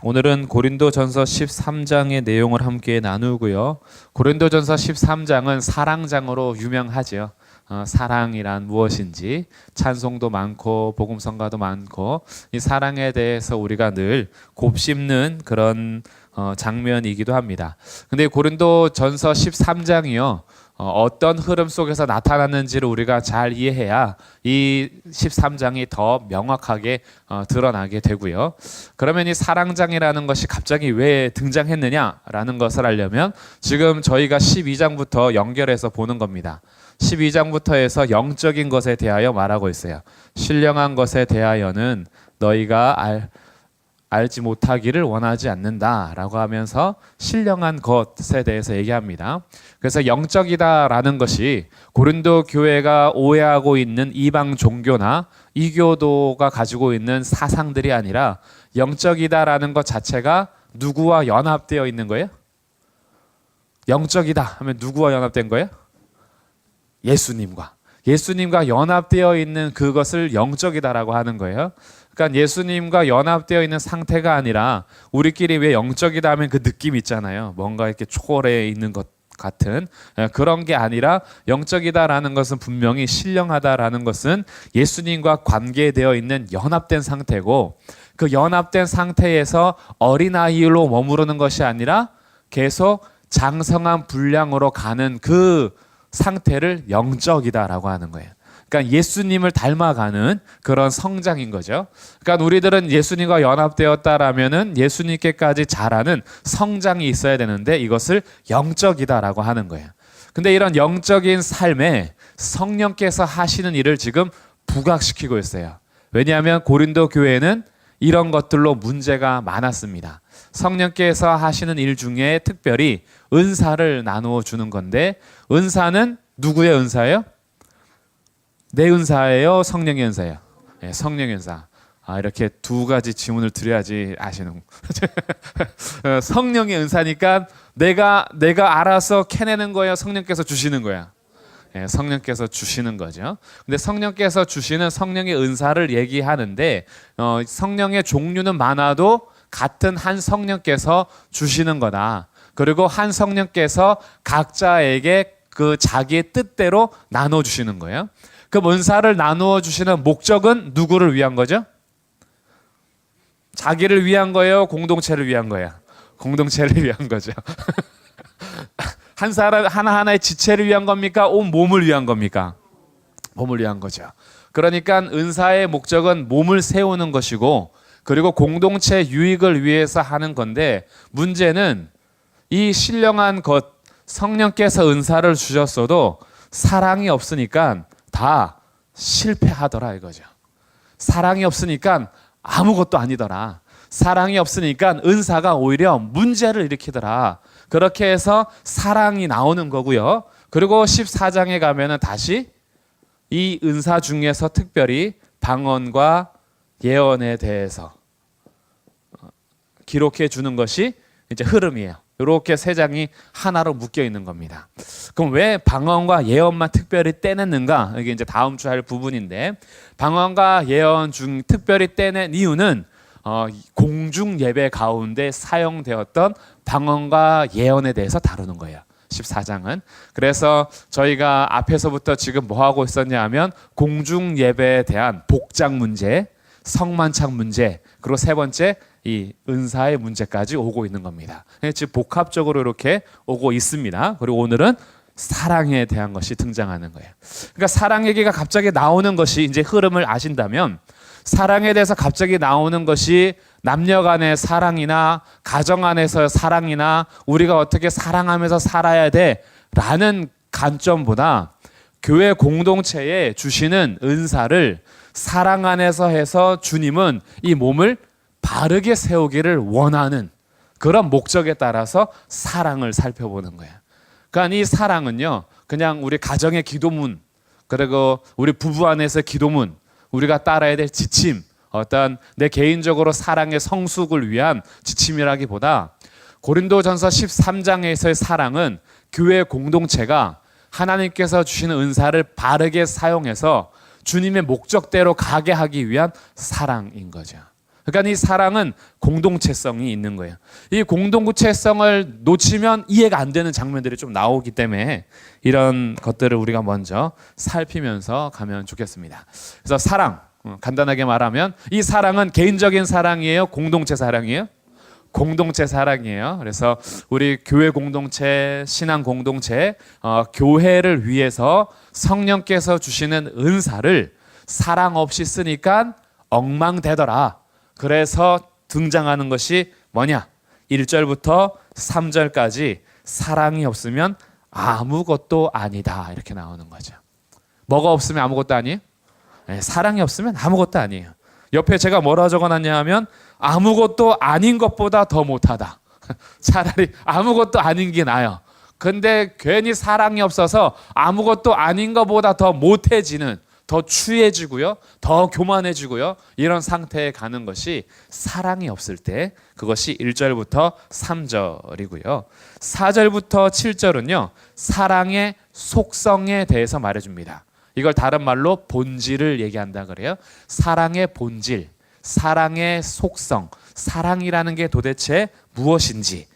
오늘은 고린도전서 13장의 내용을 함께 나누고요. 고린도전서 13장은 사랑장으로 유명하죠. 사랑이란 무엇인지 찬송도 많고 복음성가도 많고 이 사랑에 대해서 우리가 늘 곱씹는 그런 장면이기도 합니다. 근데 고린도전서 13장이요. 어떤 흐름 속에서 나타났는지를 우리가 잘 이해해야 이 13장이 더 명확하게 드러나게 되고요. 그러면 이 사랑장이라는 것이 갑자기 왜 등장했느냐라는 것을 알려면 지금 저희가 12장부터 연결해서 보는 겁니다. 12장부터 해서 영적인 것에 대하여 말하고 있어요. 신령한 것에 대하여는 너희가 알지 못하기를 원하지 않는다라고 하면서 신령한 것에 대해서 얘기합니다. 그래서 영적이다라는 것이 고린도 교회가 오해하고 있는 이방 종교나 이교도가 가지고 있는 사상들이 아니라 영적이다라는 것 자체가 누구와 연합되어 있는 거예요? 영적이다 하면 누구와 연합된 거예요? 예수님과 연합되어 있는 그것을 영적이다라고 하는 거예요. 그러니까 예수님과 연합되어 있는 상태가 아니라 우리끼리 왜 영적이다 하면 그 느낌 있잖아요. 뭔가 이렇게 초월해 있는 것 같은 그런 게 아니라 영적이다라는 것은 분명히 신령하다라는 것은 예수님과 관계되어 있는 연합된 상태고 그 연합된 상태에서 어린아이로 머무르는 것이 아니라 계속 장성한 분량으로 가는 그 상태를 영적이다라고 하는 거예요. 그러니까 예수님을 닮아가는 그런 성장인 거죠. 그러니까 우리들은 예수님과 연합되었다라면은 예수님께까지 자라는 성장이 있어야 되는데 이것을 영적이다라고 하는 거예요. 근데 이런 영적인 삶에 성령께서 하시는 일을 지금 부각시키고 있어요. 왜냐하면 고린도 교회는 이런 것들로 문제가 많았습니다. 성령께서 하시는 일 중에 특별히 은사를 나누어 주는 건데 은사는 누구의 은사예요? 내 은사예요? 성령의 은사예요? 네, 성령의 은사. 이렇게 두 가지 질문을 드려야지 아시는. 성령의 은사니까 내가 알아서 캐내는 거예요? 성령께서 주시는 거야? 네, 성령께서 주시는 거죠. 근데 성령께서 주시는 성령의 은사를 얘기하는데 성령의 종류는 많아도 같은 한 성령께서 주시는 거다. 그리고 한 성령께서 각자에게 그 자기의 뜻대로 나눠 주시는 거예요. 그 은사를 나누어 주시는 목적은 누구를 위한 거죠? 자기를 위한 거예요? 공동체를 위한 거예요? 공동체를 위한 거죠. 한 사람 하나하나의 지체를 위한 겁니까? 온 몸을 위한 겁니까? 몸을 위한 거죠. 그러니까 은사의 목적은 몸을 세우는 것이고 그리고 공동체 유익을 위해서 하는 건데 문제는 이 신령한 것 성령께서 은사를 주셨어도 사랑이 없으니까 다 실패하더라 이거죠. 사랑이 없으니까 아무것도 아니더라. 사랑이 없으니까 은사가 오히려 문제를 일으키더라. 그렇게 해서 사랑이 나오는 거고요. 그리고 14장에 가면은 다시 이 은사 중에서 특별히 방언과 예언에 대해서 기록해 주는 것이 이제 흐름이에요. 이렇게 세 장이 하나로 묶여 있는 겁니다. 그럼 왜 방언과 예언만 특별히 떼냈는가? 이게 이제 다음 주 할 부분인데 방언과 예언 중 특별히 떼낸 이유는 공중 예배 가운데 사용되었던 방언과 예언에 대해서 다루는 거예요. 14장은. 그래서 저희가 앞에서부터 지금 뭐 하고 있었냐 하면 공중 예배에 대한 복장 문제, 성만찬 문제, 그리고 세 번째 이 은사의 문제까지 오고 있는 겁니다. 즉 복합적으로 이렇게 오고 있습니다. 그리고 오늘은 사랑에 대한 것이 등장하는 거예요. 그러니까 사랑 얘기가 갑자기 나오는 것이 이제 흐름을 아신다면 사랑에 대해서 갑자기 나오는 것이 남녀 간의 사랑이나 가정 안에서의 사랑이나 우리가 어떻게 사랑하면서 살아야 돼라는 관점보다 교회 공동체에 주시는 은사를 사랑 안에서 해서 주님은 이 몸을 바르게 세우기를 원하는 그런 목적에 따라서 사랑을 살펴보는 거예요. 그러니까 이 사랑은요, 그냥 우리 가정의 기도문, 그리고 우리 부부 안에서 기도문, 우리가 따라야 될 지침, 어떤 내 개인적으로 사랑의 성숙을 위한 지침이라기보다 고린도전서 13장에서의 사랑은 교회 공동체가 하나님께서 주시는 은사를 바르게 사용해서 주님의 목적대로 가게 하기 위한 사랑인 거죠. 그러니까 이 사랑은 공동체성이 있는 거예요. 이 공동체성을 놓치면 이해가 안 되는 장면들이 좀 나오기 때문에 이런 것들을 우리가 먼저 살피면서 가면 좋겠습니다. 그래서 사랑, 간단하게 말하면 이 사랑은 개인적인 사랑이에요? 공동체 사랑이에요? 공동체 사랑이에요. 그래서 우리 교회 공동체, 신앙 공동체, 교회를 위해서 성령께서 주시는 은사를 사랑 없이 쓰니까 엉망되더라. 그래서 등장하는 것이 뭐냐? 1절부터 3절까지 사랑이 없으면 아무것도 아니다. 이렇게 나오는 거죠. 뭐가 없으면 아무것도 아니에요? 네, 사랑이 없으면 아무것도 아니에요. 옆에 제가 뭐라 적어놨냐 하면 아무것도 아닌 것보다 더 못하다. 차라리 아무것도 아닌 게 나아요. 근데 괜히 사랑이 없어서 아무것도 아닌 것보다 더 못해지는, 더 추해지고요, 더 교만해지고요, 이런 상태에 가는 것이 사랑이 없을 때, 그것이 1절부터 3절이고요. 4절부터 7절은요 사랑의 속성에 대해서 말해줍니다. 이걸 다른 말로 본질을 얘기한다 그래요. 사랑의 본질, 사랑의 속성, 사랑이라는 게 도대체 무엇인지,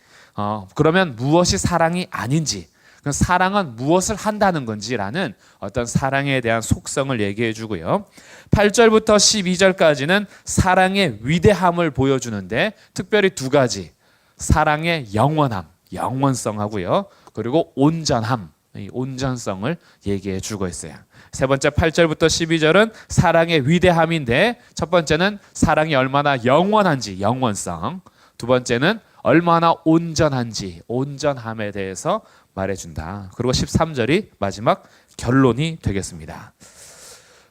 그러면 무엇이 사랑이 아닌지, 사랑은 무엇을 한다는 건지라는 어떤 사랑에 대한 속성을 얘기해 주고요. 8절부터 12절까지는 사랑의 위대함을 보여주는데 특별히 두 가지, 사랑의 영원함, 영원성하고요, 그리고 온전함, 이 온전성을 얘기해 주고 있어요. 세 번째 8절부터 12절은 사랑의 위대함인데 첫 번째는 사랑이 얼마나 영원한지, 영원성, 두 번째는 얼마나 온전한지, 온전함에 대해서 말해준다. 그리고 13절이 마지막 결론이 되겠습니다.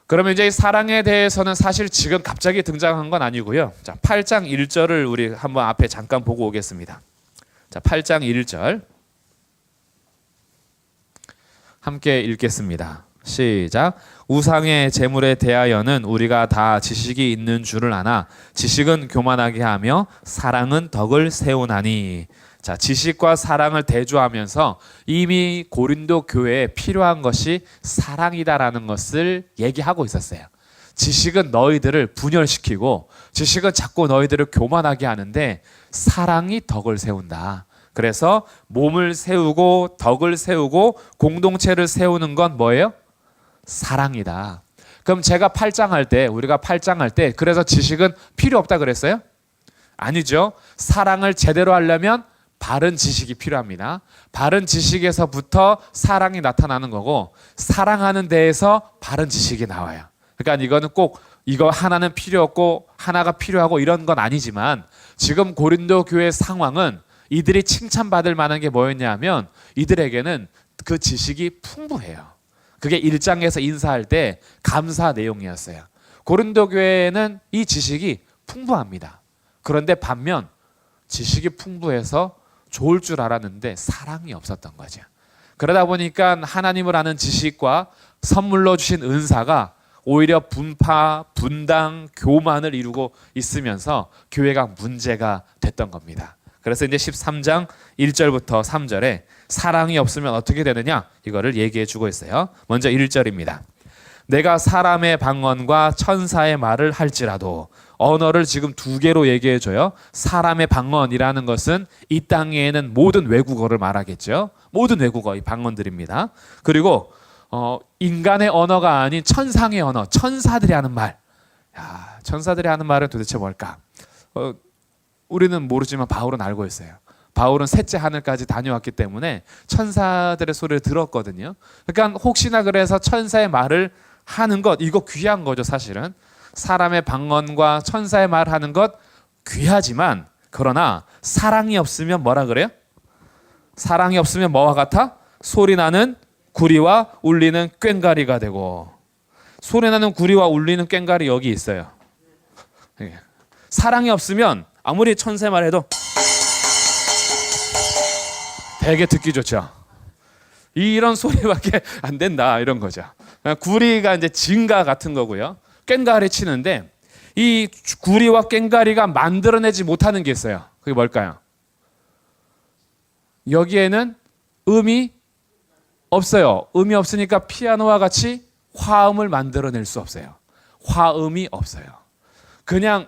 그러면 이제 이 사랑에 대해서는 사실 지금 갑자기 등장한 건 아니고요. 자, 8장 1절을 우리 한번 앞에 잠깐 보고 오겠습니다. 자, 8장 1절 함께 읽겠습니다. 시작. 우상의 제물에 대하여는 우리가 다 지식이 있는 줄을 아나 지식은 교만하게 하며 사랑은 덕을 세우나니. 자, 지식과 사랑을 대조하면서 이미 고린도 교회에 필요한 것이 사랑이다라는 것을 얘기하고 있었어요. 지식은 너희들을 분열시키고 지식은 자꾸 너희들을 교만하게 하는데 사랑이 덕을 세운다. 그래서 몸을 세우고 덕을 세우고 공동체를 세우는 건 뭐예요? 사랑이다. 그럼 제가 8장 할 때, 우리가 8장 할 때 그래서 지식은 필요 없다 그랬어요? 아니죠. 사랑을 제대로 하려면 바른 지식이 필요합니다. 바른 지식에서부터 사랑이 나타나는 거고 사랑하는 데에서 바른 지식이 나와요. 그러니까 이거는 꼭 이거 하나는 필요 없고 하나가 필요하고 이런 건 아니지만 지금 고린도 교회 상황은 이들이 칭찬받을 만한 게 뭐였냐 하면 이들에게는 그 지식이 풍부해요. 그게 1장에서 인사할 때 감사 내용이었어요. 고린도 교회는 이 지식이 풍부합니다. 그런데 반면 지식이 풍부해서 좋을 줄 알았는데 사랑이 없었던 거죠. 그러다 보니까 하나님을 아는 지식과 선물로 주신 은사가 오히려 분파, 분당, 교만을 이루고 있으면서 교회가 문제가 됐던 겁니다. 그래서 이제 13장 1절부터 3절에 사랑이 없으면 어떻게 되느냐 이거를 얘기해 주고 있어요. 먼저 1절입니다. 내가 사람의 방언과 천사의 말을 할지라도, 언어를 지금 두 개로 얘기해 줘요. 사람의 방언이라는 것은 이 땅에는 모든 외국어를 말하겠죠. 모든 외국어, 이 방언들입니다. 그리고 인간의 언어가 아닌 천상의 언어, 천사들이 하는 말. 야, 천사들이 하는 말은 도대체 뭘까? 우리는 모르지만 바울은 알고 있어요. 바울은 셋째 하늘까지 다녀왔기 때문에 천사들의 소리를 들었거든요. 그러니까 혹시나 그래서 천사의 말을 하는 것, 이거 귀한 거죠. 사실은 사람의 방언과 천사의 말을 하는 것 귀하지만, 그러나 사랑이 없으면 뭐라 그래요? 사랑이 없으면 뭐와 같아? 소리나는 구리와 울리는 꽹과리가 되고. 소리나는 구리와 울리는 꽹과리 여기 있어요. 사랑이 없으면 아무리 천사의 말 해도 되게 듣기 좋죠. 이런 소리밖에 안 된다, 이런 거죠. 구리가 이제 진가 같은 거고요. 꽹과리 치는데 이 구리와 꽹과리가 만들어내지 못하는 게 있어요. 그게 뭘까요? 여기에는 음이 없어요. 음이 없으니까 피아노와 같이 화음을 만들어낼 수 없어요. 화음이 없어요. 그냥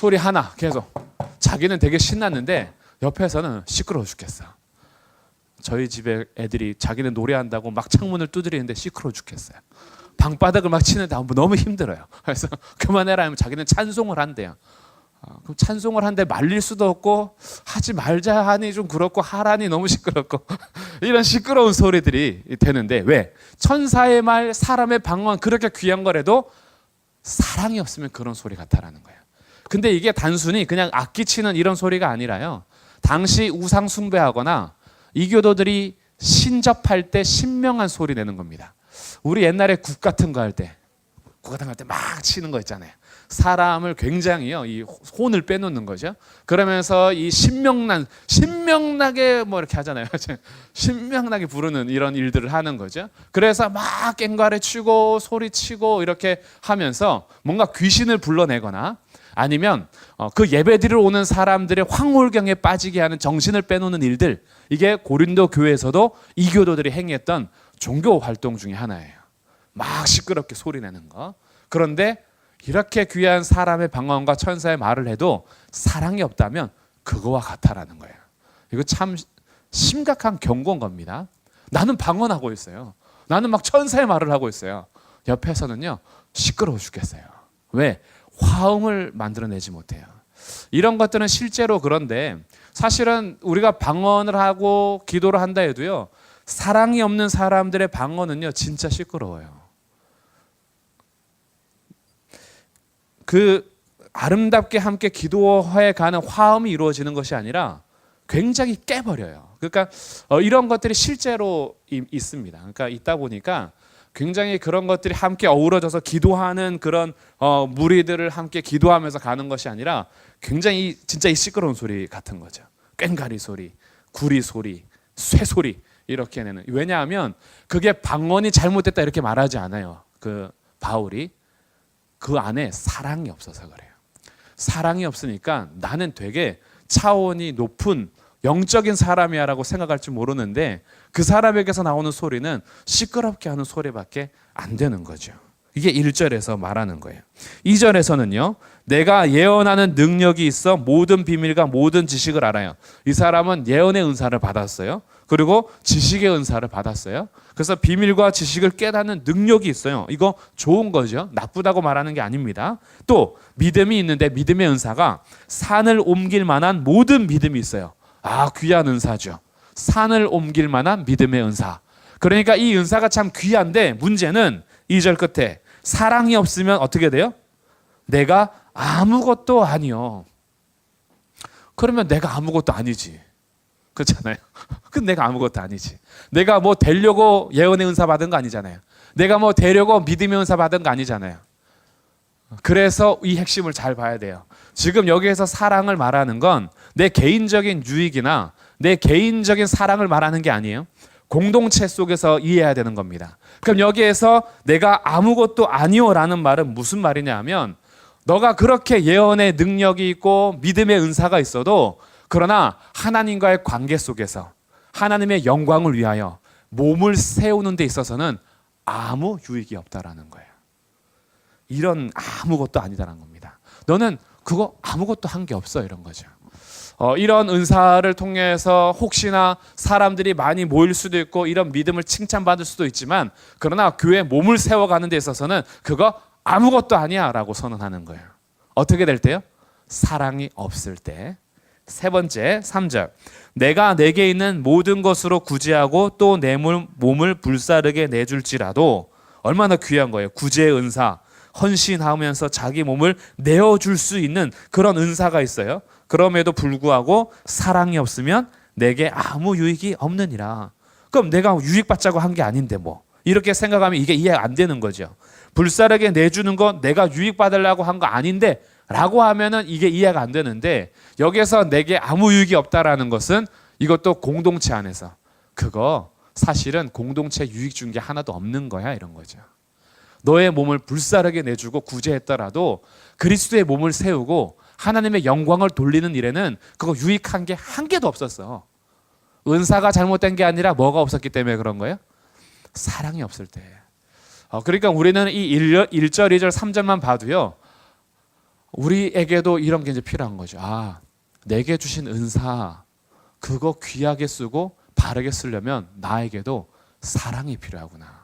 소리 하나 계속. 자기는 되게 신났는데 옆에서는 시끄러워 죽겠어. 저희 집에 애들이 자기는 노래한다고 막 창문을 두드리는데 시끄러워 죽겠어요. 방바닥을 막 치는데 너무 힘들어요. 그래서 그만해라 하면 자기는 찬송을 한대요. 그럼 찬송을 한데 말릴 수도 없고 하지 말자 하니 좀 그렇고 하라니 너무 시끄럽고 이런 시끄러운 소리들이 되는데 왜? 천사의 말, 사람의 방언 그렇게 귀한 거라도 사랑이 없으면 그런 소리 같다라는 거예요. 근데 이게 단순히 그냥 악기 치는 이런 소리가 아니라요. 당시 우상 숭배하거나 이교도들이 신접할 때 신명한 소리 내는 겁니다. 우리 옛날에 국 같은 거 할 때 막 치는 거 있잖아요. 사람을 굉장히요, 이 혼을 빼놓는 거죠. 그러면서 이 신명나게 뭐 이렇게 하잖아요. 신명나게 부르는 이런 일들을 하는 거죠. 그래서 막 꽹과를 치고 소리치고 이렇게 하면서 뭔가 귀신을 불러내거나 아니면 그 예배드리러 오는 사람들의 황홀경에 빠지게 하는 정신을 빼놓는 일들, 이게 고린도 교회에서도 이교도들이 행했던 종교 활동 중에 하나예요. 막 시끄럽게 소리내는 거. 그런데 이렇게 귀한 사람의 방언과 천사의 말을 해도 사랑이 없다면 그거와 같다라는 거예요. 이거 참 심각한 경고인 겁니다. 나는 방언하고 있어요. 나는 막 천사의 말을 하고 있어요. 옆에서는요, 시끄러워 죽겠어요. 왜? 화음을 만들어내지 못해요. 이런 것들은 실제로 그런데 사실은 우리가 방언을 하고 기도를 한다 해도요, 사랑이 없는 사람들의 방언은요 진짜 시끄러워요. 그 아름답게 함께 기도해 가는 화음이 이루어지는 것이 아니라 굉장히 깨버려요. 그러니까 이런 것들이 실제로 있습니다. 그러니까 있다 보니까 굉장히 그런 것들이 함께 어우러져서 기도하는 그런 무리들을 함께 기도하면서 가는 것이 아니라 굉장히 진짜 이 시끄러운 소리 같은 거죠. 꽹과리 소리, 구리 소리, 쇠 소리 이렇게 내는. 왜냐하면 그게 방언이 잘못됐다 이렇게 말하지 않아요. 그 바울이 그 안에 사랑이 없어서 그래요. 사랑이 없으니까 나는 되게 차원이 높은 영적인 사람이야라고 생각할 줄 모르는데 그 사람에게서 나오는 소리는 시끄럽게 하는 소리밖에 안 되는 거죠. 이게 1절에서 말하는 거예요. 2절에서는요. 내가 예언하는 능력이 있어 모든 비밀과 모든 지식을 알아요. 이 사람은 예언의 은사를 받았어요. 그리고 지식의 은사를 받았어요. 그래서 비밀과 지식을 깨닫는 능력이 있어요. 이거 좋은 거죠. 나쁘다고 말하는 게 아닙니다. 또 믿음이 있는데 믿음의 은사가 산을 옮길 만한 모든 믿음이 있어요. 아, 귀한 은사죠. 산을 옮길 만한 믿음의 은사. 그러니까 이 은사가 참 귀한데 문제는 2절 끝에 사랑이 없으면 어떻게 돼요? 내가 아무것도 아니요. 그러면 내가 아무것도 아니지. 그렇잖아요. 그럼 내가 아무것도 아니지. 내가 뭐 되려고 예언의 은사 받은 거 아니잖아요. 내가 뭐 되려고 믿음의 은사 받은 거 아니잖아요. 그래서 이 핵심을 잘 봐야 돼요. 지금 여기에서 사랑을 말하는 건 내 개인적인 유익이나 내 개인적인 사랑을 말하는 게 아니에요. 공동체 속에서 이해해야 되는 겁니다. 그럼 여기에서 내가 아무것도 아니오라는 말은 무슨 말이냐 하면 너가 그렇게 예언의 능력이 있고 믿음의 은사가 있어도 그러나 하나님과의 관계 속에서 하나님의 영광을 위하여 몸을 세우는 데 있어서는 아무 유익이 없다라는 거예요. 이런 아무것도 아니다라는 겁니다. 너는 그거 아무것도 한 게 없어 이런 거죠. 이런 은사를 통해서 혹시나 사람들이 많이 모일 수도 있고 이런 믿음을 칭찬받을 수도 있지만 그러나 교회 몸을 세워가는 데 있어서는 그거 아무것도 아니야 라고 선언하는 거예요. 어떻게 될 때요? 사랑이 없을 때. 세 번째 3절 내가 내게 있는 모든 것으로 구제하고 또 내 몸을 불사르게 내줄지라도 얼마나 귀한 거예요. 구제의 은사, 헌신하면서 자기 몸을 내어줄 수 있는 그런 은사가 있어요. 그럼에도 불구하고 사랑이 없으면 내게 아무 유익이 없느니라. 그럼 내가 유익받자고 한 게 아닌데 뭐 이렇게 생각하면 이게 이해가 안 되는 거죠. 불사르게 내주는 건 내가 유익받으려고 한 거 아닌데 라고 하면은 이게 이해가 안 되는데 여기서 내게 아무 유익이 없다라는 것은 이것도 공동체 안에서 그거 사실은 공동체 유익 준 게 하나도 없는 거야 이런 거죠. 너의 몸을 불사르게 내주고 구제했더라도 그리스도의 몸을 세우고 하나님의 영광을 돌리는 일에는 그거 유익한 게 한 개도 없었어. 은사가 잘못된 게 아니라 뭐가 없었기 때문에 그런 거예요? 사랑이 없을 때. 그러니까 우리는 이 1절, 2절, 3절만 봐도요. 우리에게도 이런 게 이제 필요한 거죠. 아, 내게 주신 은사 그거 귀하게 쓰고 바르게 쓰려면 나에게도 사랑이 필요하구나.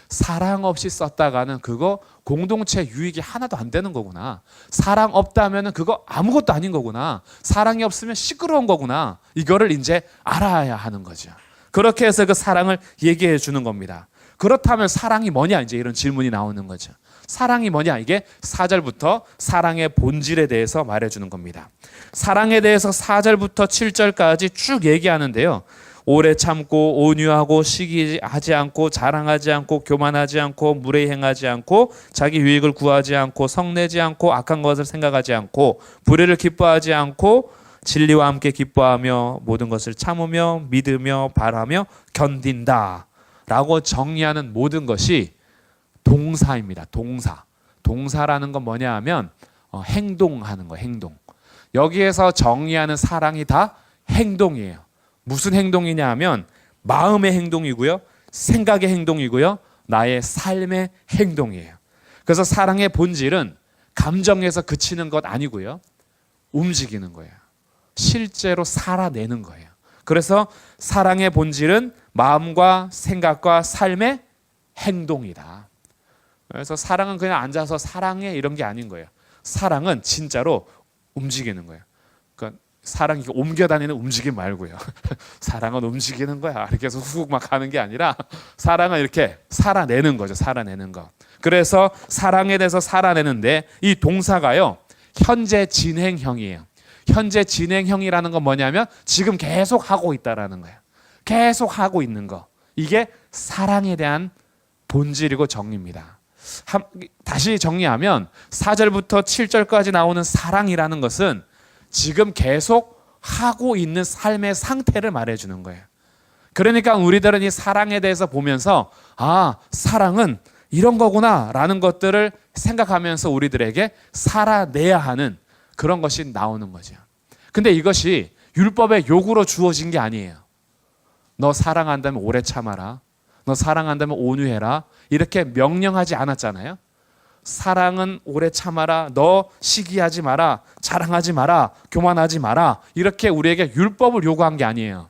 사랑 없이 썼다가는 그거 공동체 유익이 하나도 안 되는 거구나. 사랑 없다면은 그거 아무것도 아닌 거구나. 사랑이 없으면 시끄러운 거구나. 이거를 이제 알아야 하는 거죠. 그렇게 해서 그 사랑을 얘기해 주는 겁니다. 그렇다면 사랑이 뭐냐? 이제 이런 질문이 나오는 거죠. 사랑이 뭐냐? 이게 4절부터 사랑의 본질에 대해서 말해주는 겁니다. 사랑에 대해서 4절부터 7절까지 쭉 얘기하는데요. 오래 참고 온유하고 시기하지 않고 자랑하지 않고 교만하지 않고 무례히 행하지 않고 자기 유익을 구하지 않고 성내지 않고 악한 것을 생각하지 않고 불의를 기뻐하지 않고 진리와 함께 기뻐하며 모든 것을 참으며 믿으며 바라며 견딘다 라고 정의하는 모든 것이 동사입니다. 동사. 동사라는 건 뭐냐 하면 행동하는 거, 행동. 여기에서 정의하는 사랑이 다 행동이에요. 무슨 행동이냐 하면 마음의 행동이고요. 생각의 행동이고요. 나의 삶의 행동이에요. 그래서 사랑의 본질은 감정에서 그치는 것 아니고요. 움직이는 거예요. 실제로 살아내는 거예요. 그래서 사랑의 본질은 마음과 생각과 삶의 행동이다. 그래서 사랑은 그냥 앉아서 사랑해 이런 게 아닌 거예요. 사랑은 진짜로 움직이는 거예요. 그러니까 사랑이 옮겨 다니는 움직임 말고요. 사랑은 움직이는 거야. 이렇게 해서 훅 막 가는 게 아니라 사랑은 이렇게 살아내는 거죠. 살아내는 거. 그래서 사랑에 대해서 살아내는데 이 동사가요. 현재 진행형이에요. 현재 진행형이라는 건 뭐냐면 지금 계속 하고 있다라는 거예요. 계속 하고 있는 거. 이게 사랑에 대한 본질이고 정의입니다. 다시 정리하면 4절부터 7절까지 나오는 사랑이라는 것은 지금 계속 하고 있는 삶의 상태를 말해주는 거예요. 그러니까 우리들은 이 사랑에 대해서 보면서 아, 사랑은 이런 거구나 라는 것들을 생각하면서 우리들에게 살아내야 하는 그런 것이 나오는 거죠. 근데 이것이 율법의 요구로 주어진 게 아니에요. 너 사랑한다면 오래 참아라. 너 사랑한다면 온유해라. 이렇게 명령하지 않았잖아요. 사랑은 오래 참아라. 너 시기하지 마라. 자랑하지 마라. 교만하지 마라. 이렇게 우리에게 율법을 요구한 게 아니에요.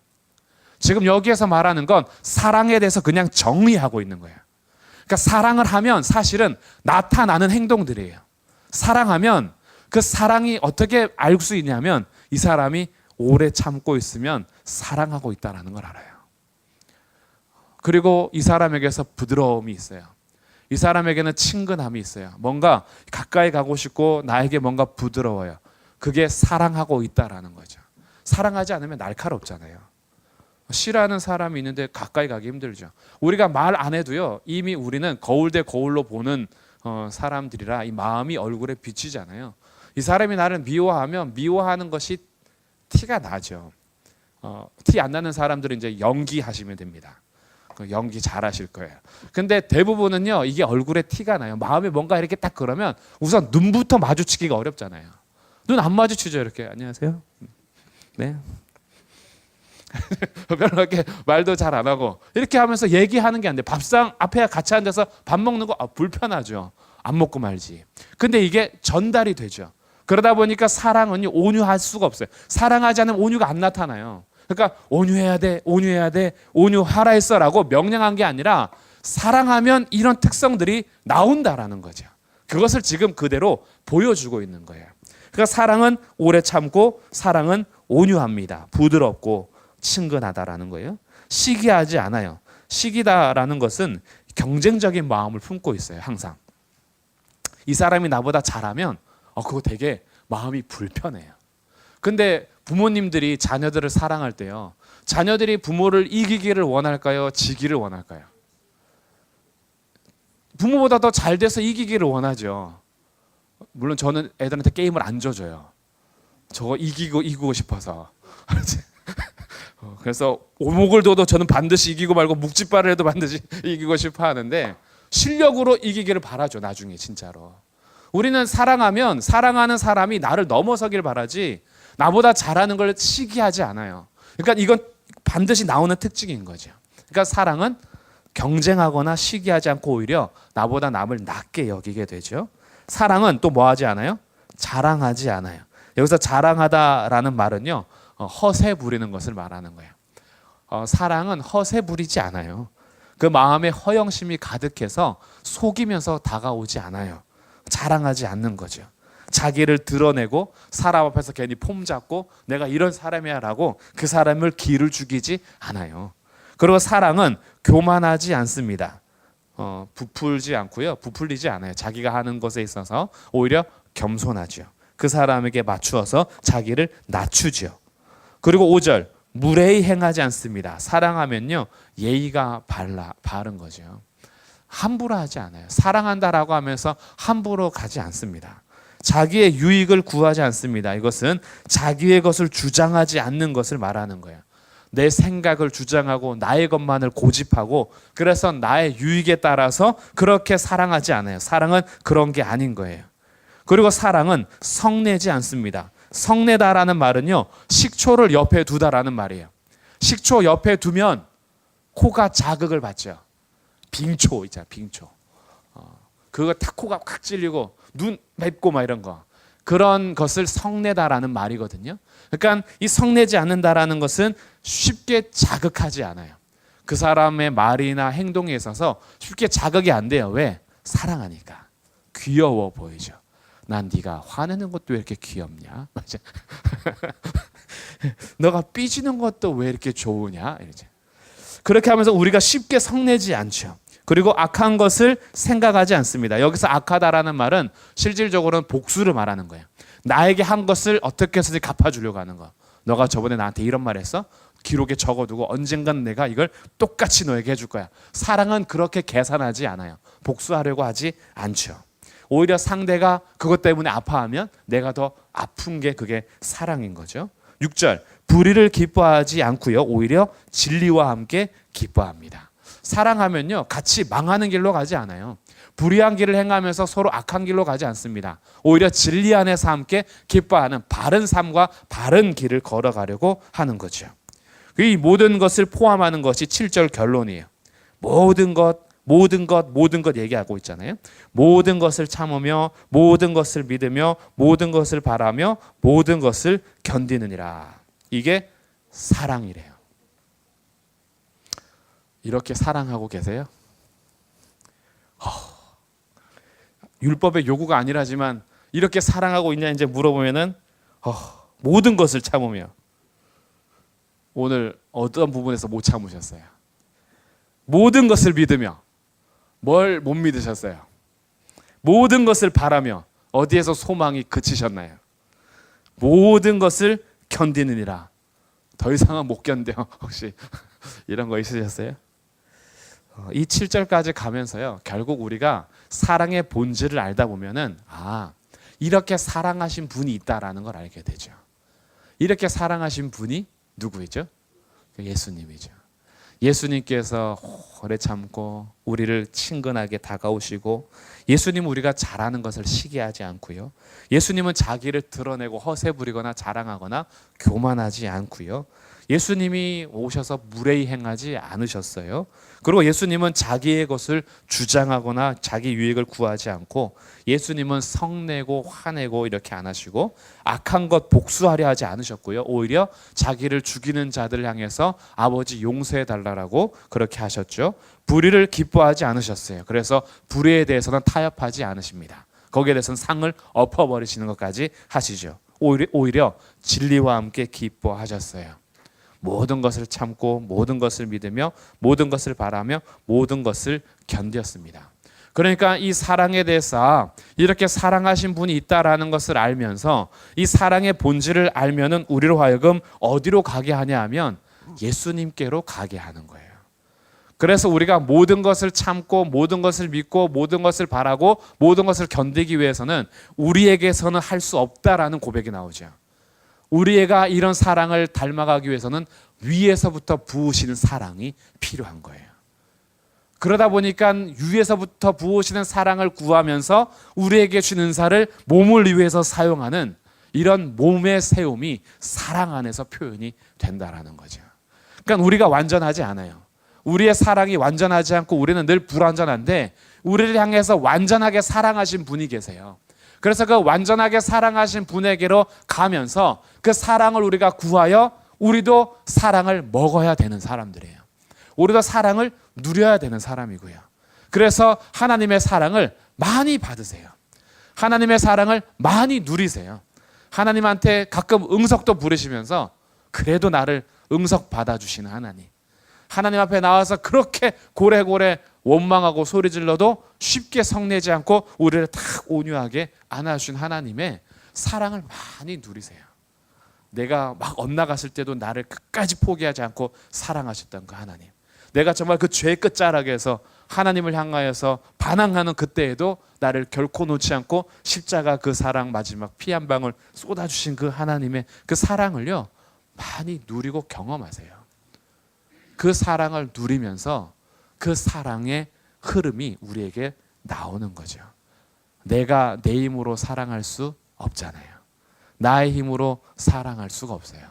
지금 여기에서 말하는 건 사랑에 대해서 그냥 정의하고 있는 거예요. 그러니까 사랑을 하면 사실은 나타나는 행동들이에요. 사랑하면 그 사랑이 어떻게 알 수 있냐면 이 사람이 오래 참고 있으면 사랑하고 있다는 걸 알아요. 그리고 이 사람에게서 부드러움이 있어요. 이 사람에게는 친근함이 있어요. 뭔가 가까이 가고 싶고 나에게 뭔가 부드러워요. 그게 사랑하고 있다라는 거죠. 사랑하지 않으면 날카롭잖아요. 싫어하는 사람이 있는데 가까이 가기 힘들죠. 우리가 말 안 해도요. 이미 우리는 거울 대 거울로 보는 사람들이라 이 마음이 얼굴에 비치잖아요. 이 사람이 나를 미워하면 미워하는 것이 티가 나죠. 티 안 나는 사람들은 이제 연기하시면 됩니다. 연기 잘하실 거예요. 근데 대부분은요 이게 얼굴에 티가 나요. 마음에 뭔가 이렇게 딱 그러면 우선 눈부터 마주치기가 어렵잖아요. 눈 안 마주치죠. 이렇게 안녕하세요. 네. 별로 이렇게 말도 잘 안 하고 이렇게 하면서 얘기하는 게 안 돼. 밥상 앞에 같이 앉아서 밥 먹는 거 불편하죠. 안 먹고 말지. 근데 이게 전달이 되죠. 그러다 보니까 사랑은 온유할 수가 없어요. 사랑하지 않으면 온유가 안 나타나요. 그러니까 온유해야 돼, 온유해야 돼, 온유하라 했어라고 명령한 게 아니라 사랑하면 이런 특성들이 나온다라는 거죠. 그것을 지금 그대로 보여주고 있는 거예요. 그러니까 사랑은 오래 참고 사랑은 온유합니다. 부드럽고 친근하다라는 거예요. 시기하지 않아요. 시기다라는 것은 경쟁적인 마음을 품고 있어요. 항상. 이 사람이 나보다 잘하면 그거 되게 마음이 불편해요. 근데 부모님들이 자녀들을 사랑할 때요. 자녀들이 부모를 이기기를 원할까요? 지기를 원할까요? 부모보다 더 잘 돼서 이기기를 원하죠. 물론 저는 애들한테 게임을 안 줘줘요. 저거 이기고 싶어서. 그래서 오목을 둬도 저는 반드시 이기고 말고 묵찌발을 해도 반드시 이기고 싶어 하는데 실력으로 이기기를 바라죠. 나중에 진짜로. 우리는 사랑하면 사랑하는 사람이 나를 넘어서길 바라지 나보다 잘하는 걸 시기하지 않아요. 그러니까 이건 반드시 나오는 특징인 거죠. 그러니까 사랑은 경쟁하거나 시기하지 않고 오히려 나보다 남을 낮게 여기게 되죠. 사랑은 또 뭐 하지 않아요? 자랑하지 않아요. 여기서 자랑하다라는 말은요, 허세 부리는 것을 말하는 거예요. 사랑은 허세 부리지 않아요. 그 마음에 허영심이 가득해서 속이면서 다가오지 않아요. 자랑하지 않는 거죠. 자기를 드러내고 사람 앞에서 괜히 폼 잡고 내가 이런 사람이야 라고 그 사람을 기를 죽이지 않아요. 그리고 사랑은 교만하지 않습니다. 부풀지 않고요. 부풀리지 않아요. 자기가 하는 것에 있어서 오히려 겸손하죠. 그 사람에게 맞추어서 자기를 낮추죠. 그리고 5절, 무례히 행하지 않습니다. 사랑하면요, 예의가 바른 거죠. 함부로 하지 않아요. 사랑한다라고 하면서 함부로 가지 않습니다. 자기의 유익을 구하지 않습니다. 이것은 자기의 것을 주장하지 않는 것을 말하는 거예요. 내 생각을 주장하고 나의 것만을 고집하고 그래서 나의 유익에 따라서 그렇게 사랑하지 않아요. 사랑은 그런 게 아닌 거예요. 그리고 사랑은 성내지 않습니다. 성내다라는 말은요, 식초를 옆에 두다라는 말이에요. 식초 옆에 두면 코가 자극을 받죠. 빙초 있잖아요. 빙초. 그거 탁 코가 확 찔리고 눈 맵고 막 이런 거. 그런 것을 성내다라는 말이거든요. 그러니까 이 성내지 않는다라는 것은 쉽게 자극하지 않아요. 그 사람의 말이나 행동에 있어서 쉽게 자극이 안 돼요. 왜? 사랑하니까. 귀여워 보이죠. 난 네가 화내는 것도 왜 이렇게 귀엽냐? 맞아. 너가 삐지는 것도 왜 이렇게 좋으냐? 이러죠. 그렇게 하면서 우리가 쉽게 성내지 않죠. 그리고 악한 것을 생각하지 않습니다. 여기서 악하다라는 말은 실질적으로는 복수를 말하는 거예요. 나에게 한 것을 어떻게 해서든 갚아주려고 하는 거. 너가 저번에 나한테 이런 말 했어? 기록에 적어두고 언젠간 내가 이걸 똑같이 너에게 해줄 거야. 사랑은 그렇게 계산하지 않아요. 복수하려고 하지 않죠. 오히려 상대가 그것 때문에 아파하면 내가 더 아픈 게 그게 사랑인 거죠. 6절, 불의를 기뻐하지 않고요. 오히려 진리와 함께 기뻐합니다. 사랑하면요, 같이 망하는 길로 가지 않아요. 불의한 길을 행하면서 서로 악한 길로 가지 않습니다. 오히려 진리 안에서 함께 기뻐하는 바른 삶과 바른 길을 걸어가려고 하는 거죠. 이 모든 것을 포함하는 것이 7절 결론이에요. 모든 것 얘기하고 있잖아요. 모든 것을 참으며 모든 것을 믿으며 모든 것을 바라며 모든 것을 견디느니라. 이게 사랑이래요. 이렇게 사랑하고 계세요? 율법의 요구가 아니라지만 이렇게 사랑하고 있냐 이제 물어보면은 모든 것을 참으며. 오늘 어떤 부분에서 못 참으셨어요? 모든 것을 믿으며 뭘 못 믿으셨어요? 모든 것을 바라며 어디에서 소망이 그치셨나요? 모든 것을 견디느니라. 더 이상은 못 견뎌. 혹시 이런 거 있으셨어요? 이 7절까지 가면서요, 결국 우리가 사랑의 본질을 알다 보면은 이렇게 사랑하신 분이 있다라는 걸 알게 되죠. 이렇게 사랑하신 분이 누구이죠? 예수님이죠. 예수님께서 오래 참고 우리를 친근하게 다가오시고, 예수님은 우리가 잘하는 것을 시기하지 않고요. 예수님은 자기를 드러내고 허세 부리거나 자랑하거나 교만하지 않고요. 예수님이 오셔서 무례히 행하지 않으셨어요. 그리고 예수님은 자기의 것을 주장하거나 자기 유익을 구하지 않고, 예수님은 성내고 화내고 이렇게 안 하시고 악한 것 복수하려 하지 않으셨고요. 오히려 자기를 죽이는 자들을 향해서 아버지 용서해 달라고 그렇게 하셨죠. 불의를 기뻐하지 않으셨어요. 그래서 불의에 대해서는 타협하지 않으십니다. 거기에 대해서는 상을 엎어버리시는 것까지 하시죠. 오히려 진리와 함께 기뻐하셨어요. 모든 것을 참고 모든 것을 믿으며 모든 것을 바라며 모든 것을 견뎠습니다. 그러니까 이 사랑에 대해서 이렇게 사랑하신 분이 있다라는 것을 알면서 이 사랑의 본질을 알면은 우리로 하여금 어디로 가게 하냐 하면 예수님께로 가게 하는 거예요. 그래서 우리가 모든 것을 참고 모든 것을 믿고 모든 것을 바라고 모든 것을 견디기 위해서는 우리에게서는 할 수 없다라는 고백이 나오죠. 우리가 이런 사랑을 닮아가기 위해서는 위에서부터 부으시는 사랑이 필요한 거예요. 그러다 보니까 위에서부터 부으시는 사랑을 구하면서 우리에게 주는 은사를 몸을 위해서 사용하는 이런 몸의 세움이 사랑 안에서 표현이 된다라는 거죠. 그러니까 우리가 완전하지 않아요. 우리의 사랑이 완전하지 않고 우리는 늘 불완전한데, 우리를 향해서 완전하게 사랑하신 분이 계세요. 그래서 그 완전하게 사랑하신 분에게로 가면서 그 사랑을 우리가 구하여 우리도 사랑을 먹어야 되는 사람들이에요. 우리도 사랑을 누려야 되는 사람이고요. 그래서 하나님의 사랑을 많이 받으세요. 하나님의 사랑을 많이 누리세요. 하나님한테 가끔 응석도 부르시면서 그래도 나를 응석 받아주시는 하나님. 하나님 앞에 나와서 그렇게 고래고래 원망하고 소리질러도 쉽게 성내지 않고 우리를 탁 온유하게 안아주신 하나님의 사랑을 많이 누리세요. 내가 막 엇나갔을 때도 나를 끝까지 포기하지 않고 사랑하셨던 그 하나님. 내가 정말 그 죄의 끝자락에서 하나님을 향하여서 반항하는 그때에도 나를 결코 놓지 않고 십자가 그 사랑 마지막 피 한 방울 쏟아주신 그 하나님의 그 사랑을요 많이 누리고 경험하세요. 그 사랑을 누리면서 그 사랑의 흐름이 우리에게 나오는 거죠. 내가 내 힘으로 사랑할 수 없잖아요. 나의 힘으로 사랑할 수가 없어요.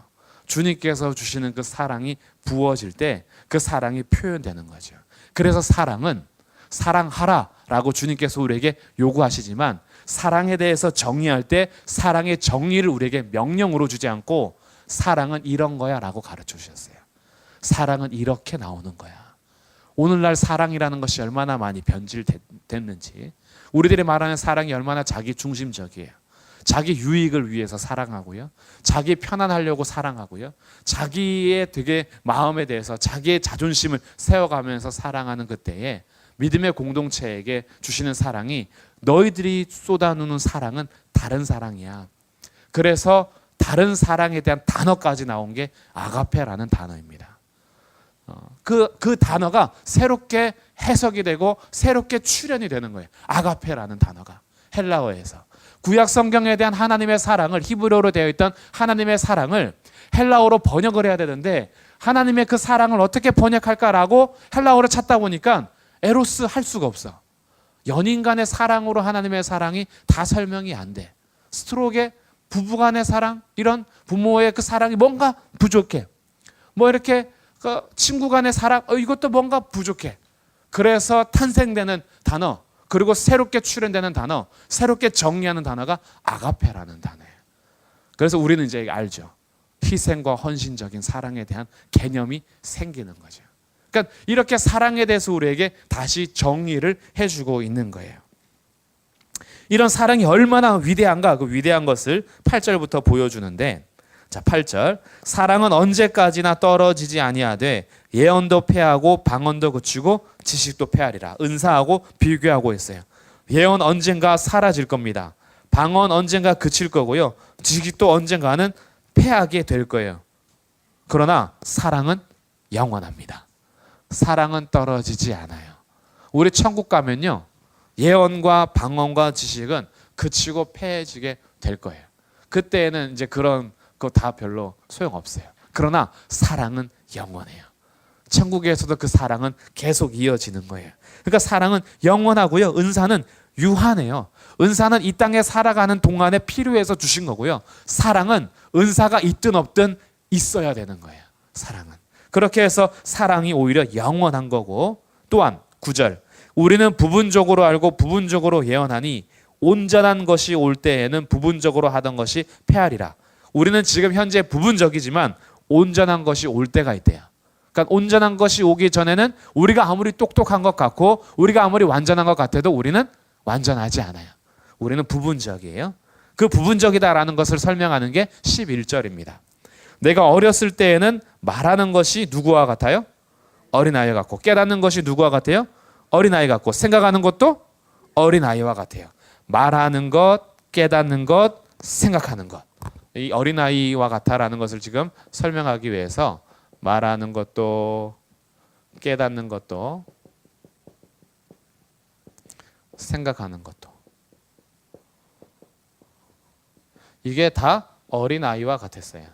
주님께서 주시는 그 사랑이 부어질 때 그 사랑이 표현되는 거죠. 그래서 사랑은 사랑하라라고 주님께서 우리에게 요구하시지만 사랑에 대해서 정의할 때 사랑의 정의를 우리에게 명령으로 주지 않고 사랑은 이런 거야 라고 가르쳐 주셨어요. 사랑은 이렇게 나오는 거야. 오늘날 사랑이라는 것이 얼마나 많이 변질됐는지, 우리들이 말하는 사랑이 얼마나 자기 중심적이에요. 자기 유익을 위해서 사랑하고요, 자기 편안하려고 사랑하고요, 자기의 되게 마음에 대해서 자기의 자존심을 세워가면서 사랑하는 그때에 믿음의 공동체에게 주시는 사랑이 너희들이 쏟아누는 사랑은 다른 사랑이야. 그래서 다른 사랑에 대한 단어까지 나온 게 아가페라는 단어입니다. 그 단어가 새롭게 해석이 되고 새롭게 출현이 되는 거예요. 아가페라는 단어가 헬라어에서 구약 성경에 대한 하나님의 사랑을, 히브리어로 되어 있던 하나님의 사랑을 헬라어로 번역을 해야 되는데 하나님의 그 사랑을 어떻게 번역할까라고 헬라어를 찾다 보니까 에로스 할 수가 없어. 연인 간의 사랑으로 하나님의 사랑이 다 설명이 안 돼. 스트로게 부부 간의 사랑, 이런 부모의 그 사랑이 뭔가 부족해. 뭐 이렇게 그 친구 간의 사랑, 이것도 뭔가 부족해. 그래서 탄생되는 단어, 그리고 새롭게 출현되는 단어, 새롭게 정리하는 단어가 아가페라는 단어예요. 그래서 우리는 이제 알죠. 희생과 헌신적인 사랑에 대한 개념이 생기는 거죠. 그러니까 이렇게 사랑에 대해서 우리에게 다시 정의를 해주고 있는 거예요. 이런 사랑이 얼마나 위대한가, 그 위대한 것을 8절부터 보여주는데, 자 8절, 사랑은 언제까지나 떨어지지 아니하되 예언도 패하고 방언도 그치고 지식도 패하리라. 은사하고 비교하고 있어요. 예언 언젠가 사라질 겁니다. 방언 언젠가 그칠 거고요, 지식도 언젠가는 패하게 될 거예요. 그러나 사랑은 영원합니다. 사랑은 떨어지지 않아요. 우리 천국 가면요, 예언과 방언과 지식은 그치고 패해지게 될 거예요. 그때는 이제 그런 거 다 별로 소용없어요. 그러나 사랑은 영원해요. 천국에서도 그 사랑은 계속 이어지는 거예요. 그러니까 사랑은 영원하고요, 은사는 유한해요. 은사는 이 땅에 살아가는 동안에 필요해서 주신 거고요, 사랑은 은사가 있든 없든 있어야 되는 거예요. 사랑은 그렇게 해서 사랑이 오히려 영원한 거고, 또한 9절, 우리는 부분적으로 알고 부분적으로 예언하니 온전한 것이 올 때에는 부분적으로 하던 것이 패하리라. 우리는 지금 현재 부분적이지만 온전한 것이 올 때가 있대요. 그러니까 온전한 것이 오기 전에는 우리가 아무리 똑똑한 것 같고 우리가 아무리 완전한 것 같아도 우리는 완전하지 않아요. 우리는 부분적이에요. 그 부분적이다라는 것을 설명하는 게 11절입니다. 내가 어렸을 때에는 말하는 것이 누구와 같아요? 어린아이 같고, 깨닫는 것이 누구와 같아요? 어린아이 같고, 생각하는 것도 어린아이와 같아요. 말하는 것, 깨닫는 것, 생각하는 것. 이 어린아이와 같아라는 것을 지금 설명하기 위해서 말하는 것도 깨닫는 것도 생각하는 것도, 이게 다 어린아이와 같았어요.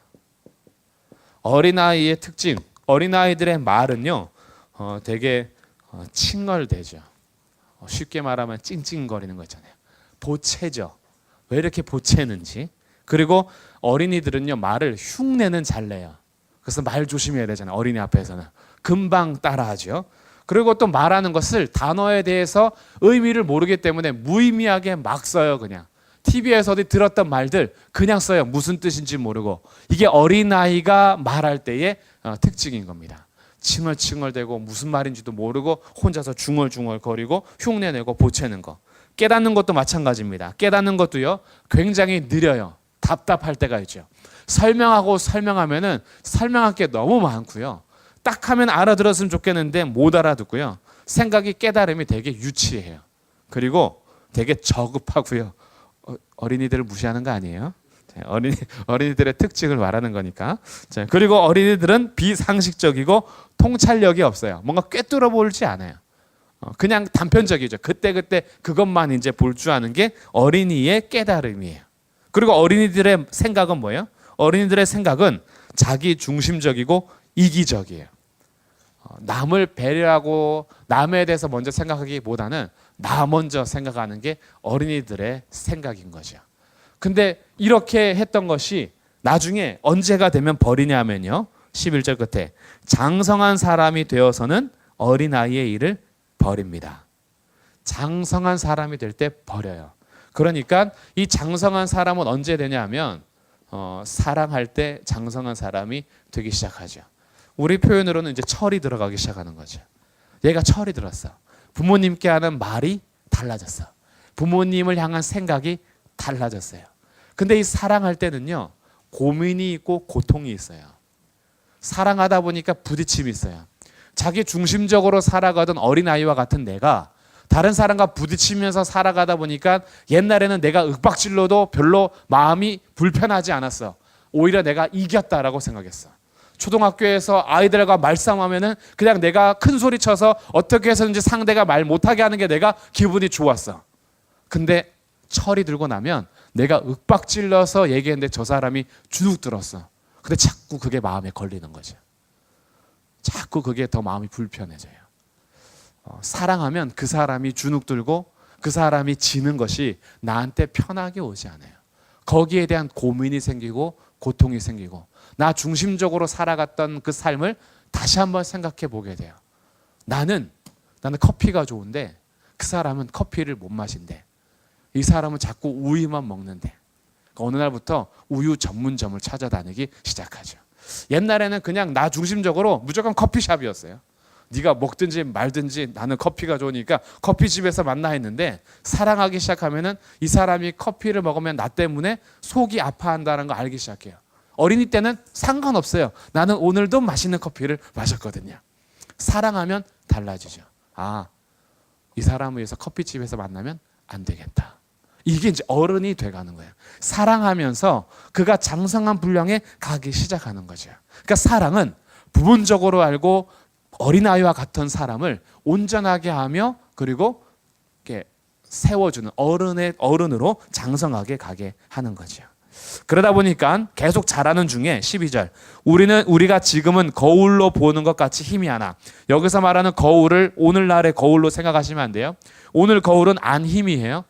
어린아이의 특징, 어린아이들의 말은요 되게 칭얼대죠. 쉽게 말하면 찡찡거리는 거 있잖아요. 보채죠. 왜 이렇게 보채는지. 그리고 어린이들은요 말을 흉내는 잘 내요. 그래서 말 조심해야 되잖아요. 어린이 앞에서는 금방 따라하죠. 그리고 또 말하는 것을 단어에 대해서 의미를 모르기 때문에 무의미하게 막 써요. 그냥 TV에서 어디 들었던 말들 그냥 써요. 무슨 뜻인지 모르고. 이게 어린아이가 말할 때의 특징인 겁니다. 칭얼칭얼대고 무슨 말인지도 모르고 혼자서 중얼중얼거리고 흉내내고 보채는 거. 깨닫는 것도 마찬가지입니다. 깨닫는 것도요, 굉장히 느려요. 답답할 때가 있죠. 설명하고 설명하면은 설명할 게 너무 많고요. 딱 하면 알아들었으면 좋겠는데 못 알아듣고요. 생각이 깨달음이 되게 유치해요. 그리고 되게 저급하고요. 어린이들을 무시하는 거 아니에요? 어린이들의 특징을 말하는 거니까. 자, 그리고 어린이들은 비상식적이고 통찰력이 없어요. 뭔가 꿰뚫어 보지 않아요. 그냥 단편적이죠. 그때그때 그것만 이제 볼 줄 아는 게 어린이의 깨달음이에요. 그리고 어린이들의 생각은 뭐예요? 어린이들의 생각은 자기 중심적이고 이기적이에요. 남을 배려하고 남에 대해서 먼저 생각하기보다는 나 먼저 생각하는 게 어린이들의 생각인 거죠. 근데 이렇게 했던 것이 나중에 언제가 되면 버리냐면요. 11절 끝에 장성한 사람이 되어서는 어린아이의 일을 버립니다. 장성한 사람이 될 때 버려요. 그러니까 이 장성한 사람은 언제 되냐면 사랑할 때 장성한 사람이 되기 시작하죠. 우리 표현으로는 이제 철이 들어가기 시작하는 거죠. 얘가 철이 들었어. 부모님께 하는 말이 달라졌어. 부모님을 향한 생각이 달라졌어요. 근데 이 사랑할 때는요, 고민이 있고 고통이 있어요. 사랑하다 보니까 부딪힘이 있어요. 자기 중심적으로 살아가던 어린아이와 같은 내가 다른 사람과 부딪히면서 살아가다 보니까 옛날에는 내가 윽박질러도 별로 마음이 불편하지 않았어. 오히려 내가 이겼다라고 생각했어. 초등학교에서 아이들과 말싸움하면은 그냥 내가 큰 소리 쳐서 어떻게 해서든지 상대가 말 못하게 하는 게 내가 기분이 좋았어. 근데 철이 들고 나면 내가 윽박질러서 얘기했는데 저 사람이 주눅 들었어. 근데 자꾸 그게 마음에 걸리는 거죠. 자꾸 그게 더 마음이 불편해져요. 사랑하면 그 사람이 주눅 들고 그 사람이 지는 것이 나한테 편하게 오지 않아요. 거기에 대한 고민이 생기고 고통이 생기고 나 중심적으로 살아갔던 그 삶을 다시 한번 생각해 보게 돼요. 나는 커피가 좋은데 그 사람은 커피를 못 마신대. 이 사람은 자꾸 우유만 먹는데. 어느 날부터 우유 전문점을 찾아다니기 시작하죠. 옛날에는 그냥 나 중심적으로 무조건 커피숍이었어요. 네가 먹든지 말든지 나는 커피가 좋으니까 커피집에서 만나 했는데 사랑하기 시작하면은 이 사람이 커피를 먹으면 나 때문에 속이 아파한다는 거 알기 시작해요. 어린이 때는 상관없어요. 나는 오늘도 맛있는 커피를 마셨거든요. 사랑하면 달라지죠. 아, 이 사람을 위해서 커피집에서 만나면 안 되겠다. 이게 이제 어른이 돼가는 거예요. 사랑하면서 그가 장성한 분량에 가기 시작하는 거죠. 그러니까 사랑은 부분적으로 알고 어린아이와 같은 사람을 온전하게 하며 그리고 이렇게 세워주는 어른으로 장성하게 가게 하는 거죠. 그러다 보니까 계속 자라는 중에 12절 우리가 지금은 거울로 보는 것 같이 희미하나. 여기서 말하는 거울을 오늘날의 거울로 생각하시면 안 돼요. 오늘 거울은 안 희미해요.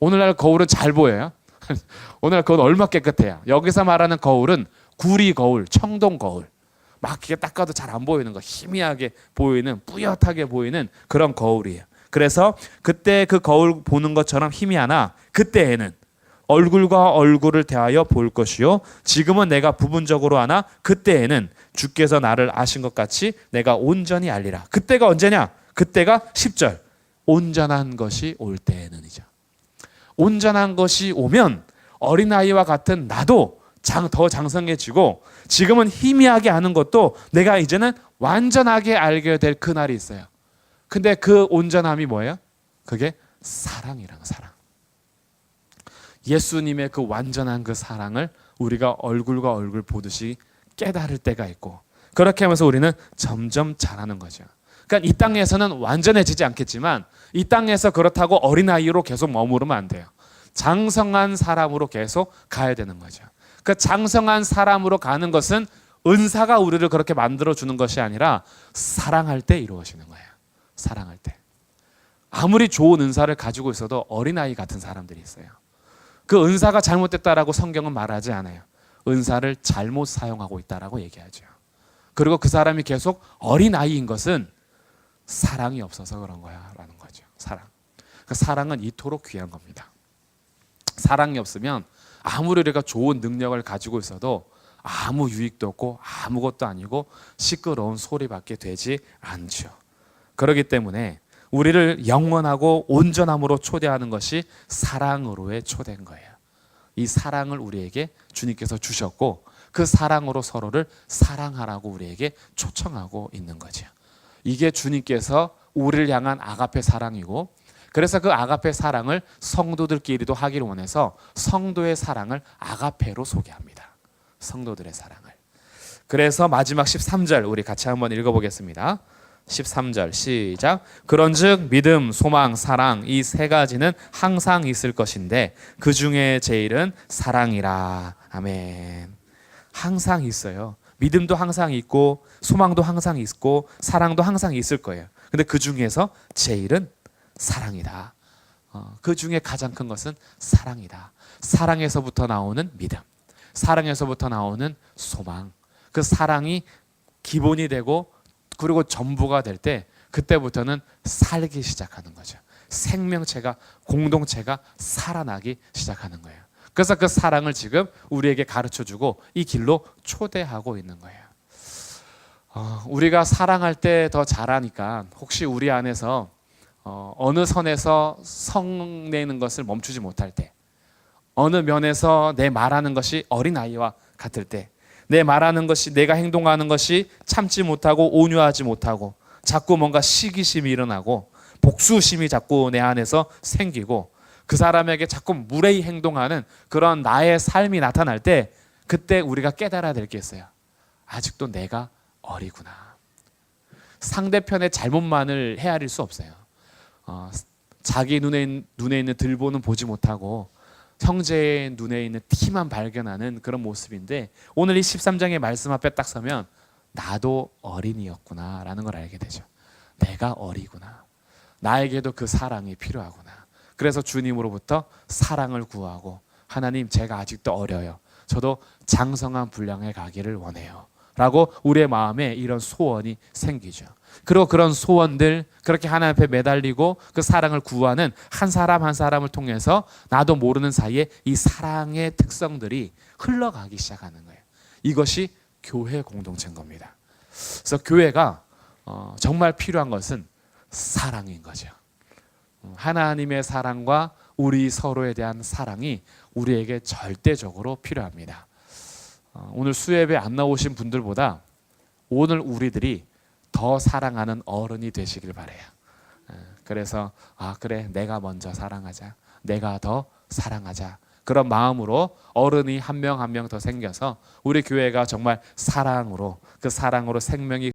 오늘날 거울은 잘 보여요. 오늘날 거울은 얼마나 깨끗해요. 여기서 말하는 거울은 구리 거울, 청동 거울. 막 이렇게 닦아도 잘 안 보이는 거, 희미하게 보이는, 뿌옇하게 보이는 그런 거울이에요. 그래서 그때 그 거울 보는 것처럼 희미하나 그때에는 얼굴과 얼굴을 대하여 볼 것이요 지금은 내가 부분적으로 하나 그때에는 주께서 나를 아신 것 같이 내가 온전히 알리라. 그때가 언제냐? 그때가 10절 온전한 것이 올 때에는이죠. 온전한 것이 오면 어린아이와 같은 나도 더 장성해지고 지금은 희미하게 아는 것도 내가 이제는 완전하게 알게 될 그날이 있어요. 근데 그 온전함이 뭐예요? 그게 사랑이라는 사랑. 예수님의 그 완전한 그 사랑을 우리가 얼굴과 얼굴 보듯이 깨달을 때가 있고 그렇게 하면서 우리는 점점 자라는 거죠. 그러니까 이 땅에서는 완전해지지 않겠지만 이 땅에서 그렇다고 어린아이로 계속 머무르면 안 돼요. 장성한 사람으로 계속 가야 되는 거죠. 그 장성한 사람으로 가는 것은 은사가 우리를 그렇게 만들어주는 것이 아니라 사랑할 때 이루어지는 거예요. 사랑할 때. 아무리 좋은 은사를 가지고 있어도 어린아이 같은 사람들이 있어요. 그 은사가 잘못됐다라고 성경은 말하지 않아요. 은사를 잘못 사용하고 있다라고 얘기하죠. 그리고 그 사람이 계속 어린아이인 것은 사랑이 없어서 그런 거야 라는 거죠. 사랑. 그 사랑은 이토록 귀한 겁니다. 사랑이 없으면 아무리 우리가 좋은 능력을 가지고 있어도 아무 유익도 없고 아무것도 아니고 시끄러운 소리밖에 되지 않죠. 그렇기 때문에 우리를 영원하고 온전함으로 초대하는 것이 사랑으로의 초대인 거예요. 이 사랑을 우리에게 주님께서 주셨고 그 사랑으로 서로를 사랑하라고 우리에게 초청하고 있는 거죠. 이게 주님께서 우리를 향한 아가페 사랑이고, 그래서 그 아가페 사랑을 성도들끼리도 하기를 원해서 성도의 사랑을 아가페로 소개합니다. 성도들의 사랑을. 그래서 마지막 13절 우리 같이 한번 읽어보겠습니다. 13절 시작. 그런즉 믿음, 소망, 사랑 이 세 가지는 항상 있을 것인데 그 중에 제일은 사랑이라. 아멘. 항상 있어요. 믿음도 항상 있고 소망도 항상 있고 사랑도 항상 있을 거예요. 근데 그 중에서 제일은 사랑이다. 그 중에 가장 큰 것은 사랑이다. 사랑에서부터 나오는 믿음, 사랑에서부터 나오는 소망, 그 사랑이 기본이 되고 그리고 전부가 될 때 그때부터는 살기 시작하는 거죠. 생명체가, 공동체가 살아나기 시작하는 거예요. 그래서 그 사랑을 지금 우리에게 가르쳐주고 이 길로 초대하고 있는 거예요. 우리가 사랑할 때 더 잘하니까 혹시 우리 안에서 어느 선에서 성내는 것을 멈추지 못할 때, 어느 면에서 내 말하는 것이 어린아이와 같을 때, 내 말하는 것이, 내가 행동하는 것이 참지 못하고 온유하지 못하고 자꾸 뭔가 시기심이 일어나고 복수심이 자꾸 내 안에서 생기고 그 사람에게 자꾸 무례히 행동하는 그런 나의 삶이 나타날 때, 그때 우리가 깨달아야 될 게 있어요. 아직도 내가 어리구나. 상대편의 잘못만을 헤아릴 수 없어요. 자기 눈에 있는 들보는 보지 못하고 형제의 눈에 있는 티만 발견하는 그런 모습인데, 오늘 이 13장의 말씀 앞에 딱 서면 나도 어린이였구나 라는 걸 알게 되죠. 내가 어리구나. 나에게도 그 사랑이 필요하구나. 그래서 주님으로부터 사랑을 구하고, 하나님 제가 아직도 어려요. 저도 장성한 분량에 가기를 원해요. 라고 우리의 마음에 이런 소원이 생기죠. 그리고 그런 소원들, 그렇게 하나님 앞에 매달리고 그 사랑을 구하는 한 사람 한 사람을 통해서 나도 모르는 사이에 이 사랑의 특성들이 흘러가기 시작하는 거예요. 이것이 교회 공동체인 겁니다. 그래서 교회가 정말 필요한 것은 사랑인 거죠. 하나님의 사랑과 우리 서로에 대한 사랑이 우리에게 절대적으로 필요합니다. 오늘 수예배 안 나오신 분들보다 오늘 우리들이 더 사랑하는 어른이 되시길 바라요. 그래서 그래, 내가 먼저 사랑하자, 내가 더 사랑하자, 그런 마음으로 어른이 한 명 한 명 더 생겨서 우리 교회가 정말 사랑으로, 그 사랑으로 생명이